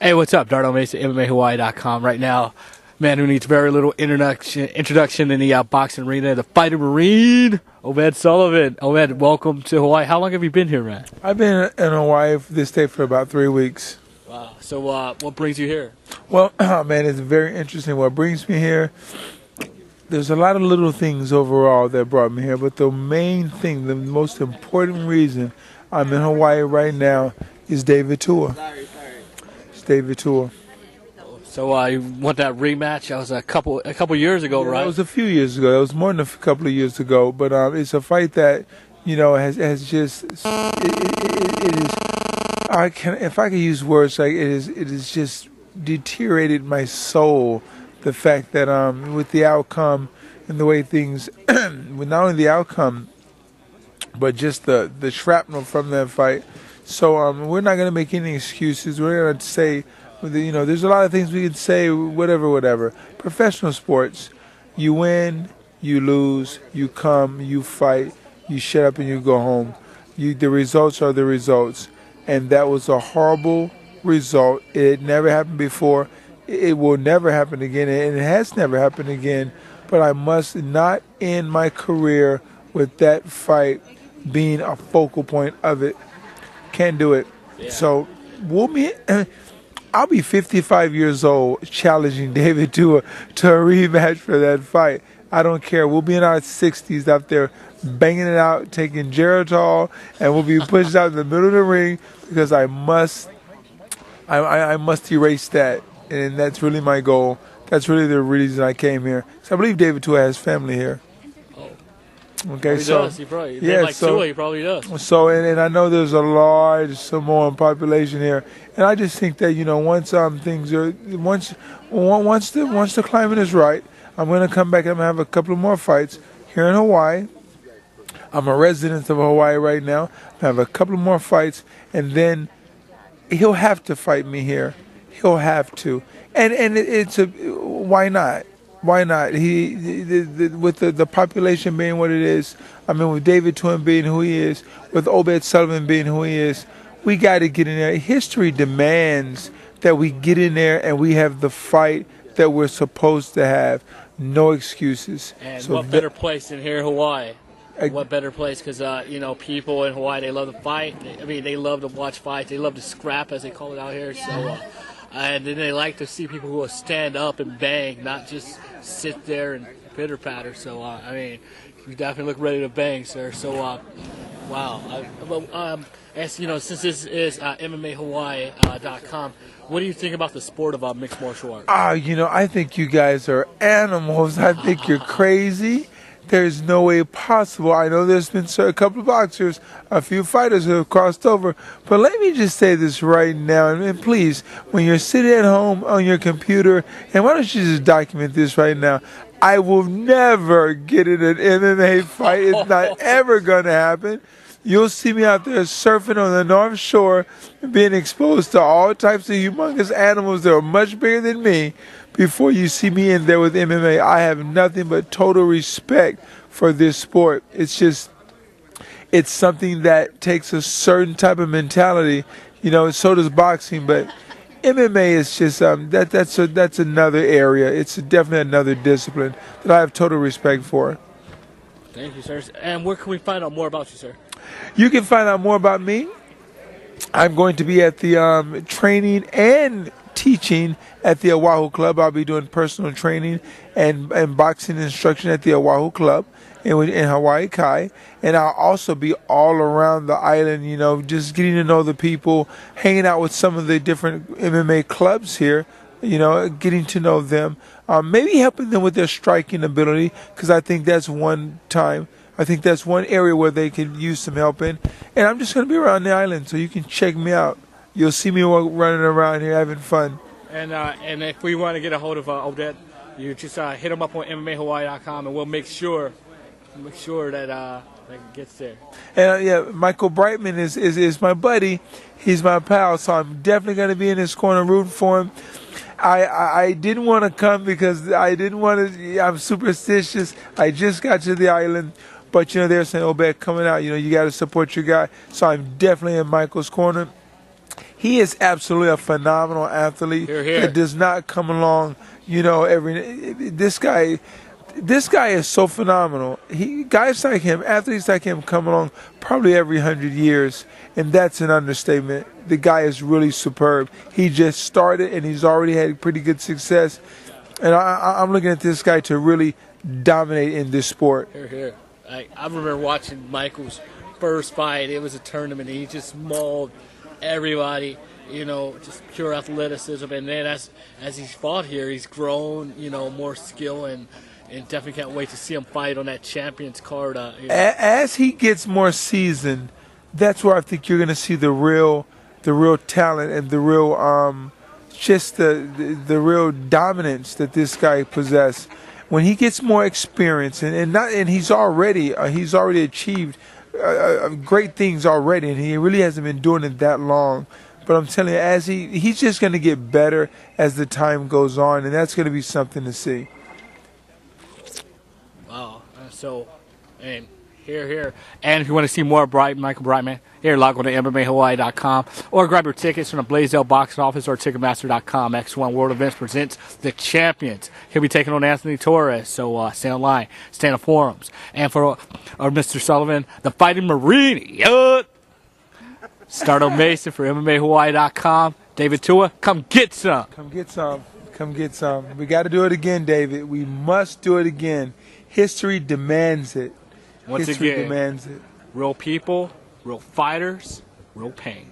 Hey, what's up? Dardo Mason, MMAHawaii.com. Right now, man who needs very little introduction in the boxing arena, the fighter Marine, Obed Sullivan. Obed, welcome to Hawaii. How long have you been here, man? I've been in Hawaii, this state, for about 3 weeks. Wow. So what brings you here? Well, man, it's very interesting. What brings me here, there's a lot of little things overall that brought me here, but the main thing, the most important reason I'm in Hawaii right now is David Tua. It's David Tua. So you want that rematch? That was a couple years ago, Yeah, right? That was a few years ago. That was more than a couple of years ago. But it's a fight that, has just it is. If I could use words, like it is just deteriorated my soul. The fact that with the outcome and the way things, with not only the outcome, but just the shrapnel from that fight. So we're not going to make any excuses. We're going to say, there's a lot of things we could say, whatever. Professional sports, you win, you lose, you come, you fight, you shut up and you go home. The results are the results. And that was a horrible result. It never happened before. It will never happen again, and it has never happened again. But I must not end my career with that fight being a focal point of it. Can't do it. Yeah. So I'll be 55 years old challenging David Tua to a rematch for that fight. I don't care. We'll be in our 60s out there banging it out, taking Geritol, and we'll be pushed out in the middle of the ring because I must erase that. And that's really my goal. That's really the reason I came here. So I believe David Tua has family here. Okay, he so does. He probably, yeah, Tua, he probably does. So and I know there's a large Samoan population here, and I just think that once the climate is right, I'm going to come back and I'm going to have a couple of more fights here in Hawaii. I'm a resident of Hawaii right now. I have a couple of more fights, and then he'll have to fight me here. He'll have to, and why not? Why not? With the population being what it is, I mean, with David Tua being who he is, with Obed Sullivan being who he is, we got to get in there. History demands that we get in there and we have the fight that we're supposed to have. No excuses. And so what better place than here in Hawaii? What better place? Because, people in Hawaii, they love to fight. They love to watch fights. They love to scrap, as they call it out here. So, and then they like to see people who will stand up and bang, not just sit there and pitter-patter. So, you definitely look ready to bang, sir. So, wow. Since this is MMAHawaii.com, what do you think about the sport of mixed martial arts? I think you guys are animals. I think you're crazy. There's no way possible. I know there's been a couple of boxers, a few fighters who have crossed over. But let me just say this right now, and please, when you're sitting at home on your computer, and why don't you just document this right now? I will never get in an MMA fight. It's not ever going to happen. You'll see me out there surfing on the North Shore, being exposed to all types of humongous animals that are much bigger than me. Before you see me in there with MMA, I have nothing but total respect for this sport. It's something that takes a certain type of mentality. So does boxing, but MMA is just that's another area. It's definitely another discipline that I have total respect for. Thank you, sir. And where can we find out more about you, sir? You can find out more about me. I'm going to be at the training and teaching at the Oahu Club. I'll be doing personal training and boxing instruction at the Oahu Club in Hawaii Kai. And I'll also be all around the island, just getting to know the people, hanging out with some of the different MMA clubs here, getting to know them, maybe helping them with their striking ability, because I think that's one area where they could use some help in. And I'm just going to be around the island, so you can check me out. You'll see me running around here having fun. And if we want to get a hold of Obed, you just hit him up on MMAHawaii.com, and we'll make sure that it gets there. And Michael Brightman is my buddy. He's my pal, so I'm definitely going to be in his corner rooting for him. I didn't want to come because I'm superstitious. I just got to the island. But, they're saying, Obed, coming out, you got to support your guy. So I'm definitely in Michael's corner. He is absolutely a phenomenal athlete. Hear, hear. That does not come along, you know, this guy is so phenomenal. Guys like him, athletes like him come along probably every 100 years, and that's an understatement. The guy is really superb. He just started, and he's already had pretty good success. And I'm looking at this guy to really dominate in this sport. Here, here. I remember watching Michael's first fight. It was a tournament, and he just mauled everybody. You know, just pure athleticism. And then as he's fought here, he's grown. You know, more skill, and definitely can't wait to see him fight on that Champions card. You know. As he gets more seasoned, that's where I think you're going to see the real talent and the real just the real dominance that this guy possesses. When he gets more experience, and he's already achieved great things already, and he really hasn't been doing it that long. But I'm telling you, as he's just going to get better as the time goes on, and that's going to be something to see. Wow. So, and here. And if you want to see more of Michael Brightman, here, log on to MMAHawaii.com or grab your tickets from the Blaisdell box office or Ticketmaster.com. X1 World Events presents The Champions. He'll be taking on Anthony Torres, so stay online, stay in the forums. And for Mr. Sullivan, the Fighting Marine, Stardo Mason for MMAHawaii.com. David Tua, come get some. Come get some. Come get some. We got to do it again, David. We must do it again. History demands it. Once History again, demands it. Real people, real fighters, real pain.